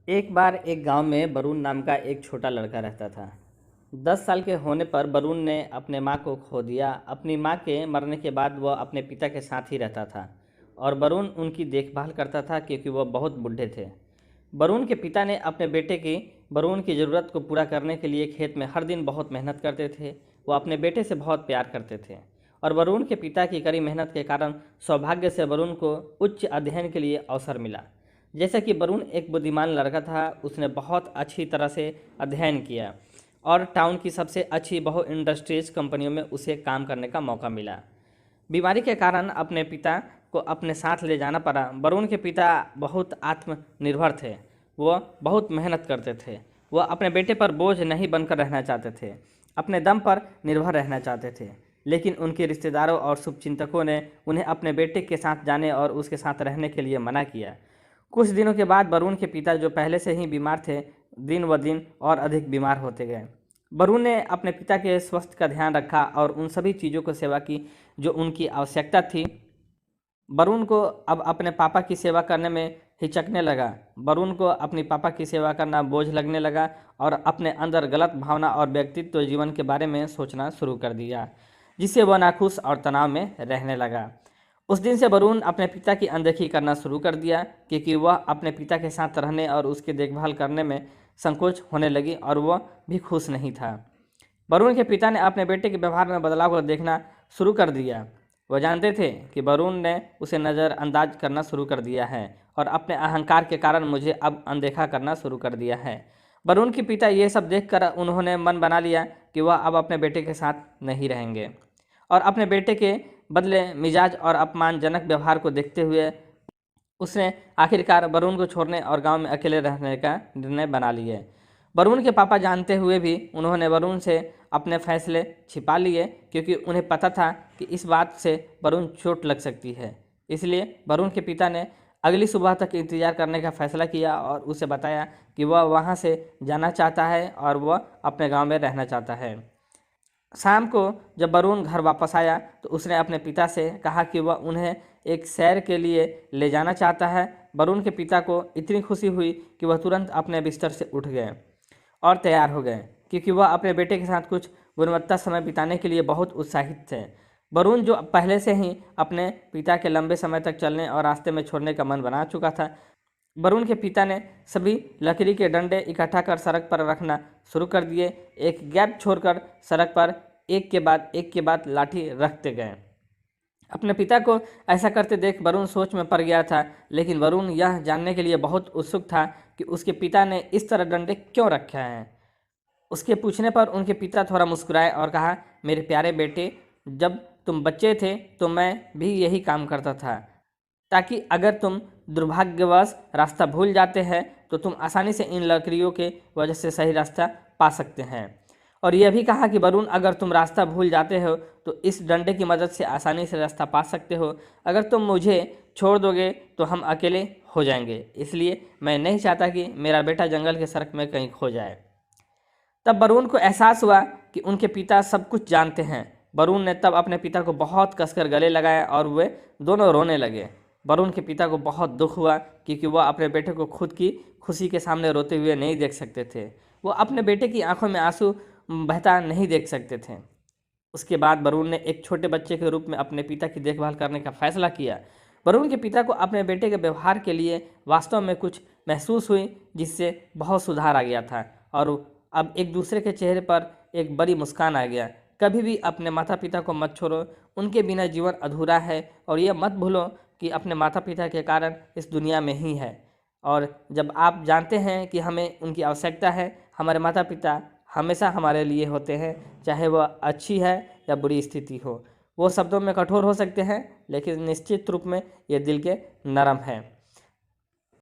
एक बार एक गांव में वरुण नाम का एक छोटा लड़का रहता था। 10 साल के होने पर वरुण ने अपने माँ को खो दिया। अपनी माँ के मरने के बाद वह अपने पिता के साथ ही रहता था और वरुण उनकी देखभाल करता था क्योंकि वह बहुत बूढ़े थे। वरुण के पिता ने अपने बेटे की वरुण की ज़रूरत को पूरा करने के लिए खेत में हर दिन बहुत मेहनत करते थे। वो अपने बेटे से बहुत प्यार करते थे और वरुण के पिता की कड़ी मेहनत के कारण सौभाग्य से वरुण को उच्च अध्ययन के लिए अवसर मिला। जैसा कि वरुण एक बुद्धिमान लड़का था, उसने बहुत अच्छी तरह से अध्ययन किया और टाउन की सबसे अच्छी बहु इंडस्ट्रीज कंपनियों में उसे काम करने का मौका मिला। बीमारी के कारण अपने पिता को अपने साथ ले जाना पड़ा। वरुण के पिता बहुत आत्मनिर्भर थे। वह बहुत मेहनत करते थे। वह अपने बेटे पर बोझ नहीं बनकर रहना चाहते थे, अपने दम पर निर्भर रहना चाहते थे। लेकिन उनके रिश्तेदारों और शुभचिंतकों ने उन्हें अपने बेटे के साथ जाने और उसके साथ रहने के लिए मना किया। कुछ दिनों के बाद वरुण के पिता, जो पहले से ही बीमार थे, दिन व दिन और अधिक बीमार होते गए। वरुण ने अपने पिता के स्वास्थ्य का ध्यान रखा और उन सभी चीज़ों को सेवा की जो उनकी आवश्यकता थी। वरुण को अब अपने पापा की सेवा करने में हिचकने लगा। वरुण को अपनी पापा की सेवा करना बोझ लगने लगा और अपने अंदर गलत भावना और व्यक्तित्व जीवन के बारे में सोचना शुरू कर दिया, जिससे वह नाखुश और तनाव में रहने लगा। उस दिन से वरुण अपने पिता की अनदेखी करना शुरू कर दिया क्योंकि वह अपने पिता के साथ रहने और उसकी देखभाल करने में संकोच होने लगी और वह भी खुश नहीं था। वरुण के पिता ने अपने बेटे के व्यवहार में बदलाव को देखना शुरू कर दिया। वह जानते थे कि वरुण ने उसे नज़रअंदाज करना शुरू कर दिया है और अपने अहंकार के कारण मुझे अब अनदेखा करना शुरू कर दिया है। वरुण के पिता ये सब देखकर उन्होंने मन बना लिया कि वह अब अपने बेटे के साथ नहीं रहेंगे और अपने बेटे के बदले मिजाज और अपमानजनक व्यवहार को देखते हुए उसने आखिरकार वरुण को छोड़ने और गांव में अकेले रहने का निर्णय बना लिए। वरुण के पापा जानते हुए भी उन्होंने वरुण से अपने फैसले छिपा लिए क्योंकि उन्हें पता था कि इस बात से वरुण चोट लग सकती है। इसलिए वरुण के पिता ने अगली सुबह तक इंतजार करने का फैसला किया और उसे बताया कि वह वहां से जाना चाहता है और वह अपने गांव में रहना चाहता है। शाम को जब वरुण घर वापस आया तो उसने अपने पिता से कहा कि वह उन्हें एक सैर के लिए ले जाना चाहता है। वरुण के पिता को इतनी खुशी हुई कि वह तुरंत अपने बिस्तर से उठ गए और तैयार हो गए क्योंकि वह अपने बेटे के साथ कुछ गुणवत्ता समय बिताने के लिए बहुत उत्साहित थे। वरुण, जो पहले से ही अपने पिता के लंबे समय तक चलने और रास्ते में छोड़ने का मन बना चुका था, वरुण के पिता ने सभी लकड़ी के डंडे इकट्ठा कर सड़क पर रखना शुरू कर दिए। एक गैप छोड़कर सड़क पर एक के बाद लाठी रखते गए। अपने पिता को ऐसा करते देख वरुण सोच में पड़ गया था, लेकिन वरुण यह जानने के लिए बहुत उत्सुक था कि उसके पिता ने इस तरह डंडे क्यों रखे हैं। उसके पूछने पर उनके पिता थोड़ा मुस्कुराए और कहा, मेरे प्यारे बेटे, जब तुम बच्चे थे तो मैं भी यही काम करता था, ताकि अगर तुम दुर्भाग्यवश रास्ता भूल जाते हैं तो तुम आसानी से इन लकड़ियों के वजह से सही रास्ता पा सकते हैं। और यह भी कहा कि वरुण, अगर तुम रास्ता भूल जाते हो तो इस डंडे की मदद से आसानी से रास्ता पा सकते हो। अगर तुम मुझे छोड़ दोगे तो हम अकेले हो जाएंगे, इसलिए मैं नहीं चाहता कि मेरा बेटा जंगल के सड़क में कहीं खो जाए। तब वरुण को एहसास हुआ कि उनके पिता सब कुछ जानते हैं। वरुण ने तब अपने पिता को बहुत कसकर गले लगाया और वे दोनों रोने लगे। वरुण के पिता को बहुत दुख हुआ क्योंकि वह अपने बेटे को खुद की खुशी के सामने रोते हुए नहीं देख सकते थे। वो अपने बेटे की आंखों में आंसू बहता नहीं देख सकते थे। उसके बाद वरुण ने एक छोटे बच्चे के रूप में अपने पिता की देखभाल करने का फैसला किया। वरुण के पिता को अपने बेटे के व्यवहार के लिए वास्तव में कुछ महसूस हुई, जिससे बहुत सुधार आ गया था और अब एक दूसरे के चेहरे पर एक बड़ी मुस्कान आ गया। कभी भी अपने माता पिता को मत छोड़ो, उनके बिना जीवन अधूरा है और यह मत भूलो कि अपने माता पिता के कारण इस दुनिया में ही है। और जब आप जानते हैं कि हमें उनकी आवश्यकता है, हमारे माता पिता हमेशा हमारे लिए होते हैं, चाहे वह अच्छी है या बुरी स्थिति हो। वो शब्दों में कठोर हो सकते हैं, लेकिन निश्चित रूप में ये दिल के नरम हैं।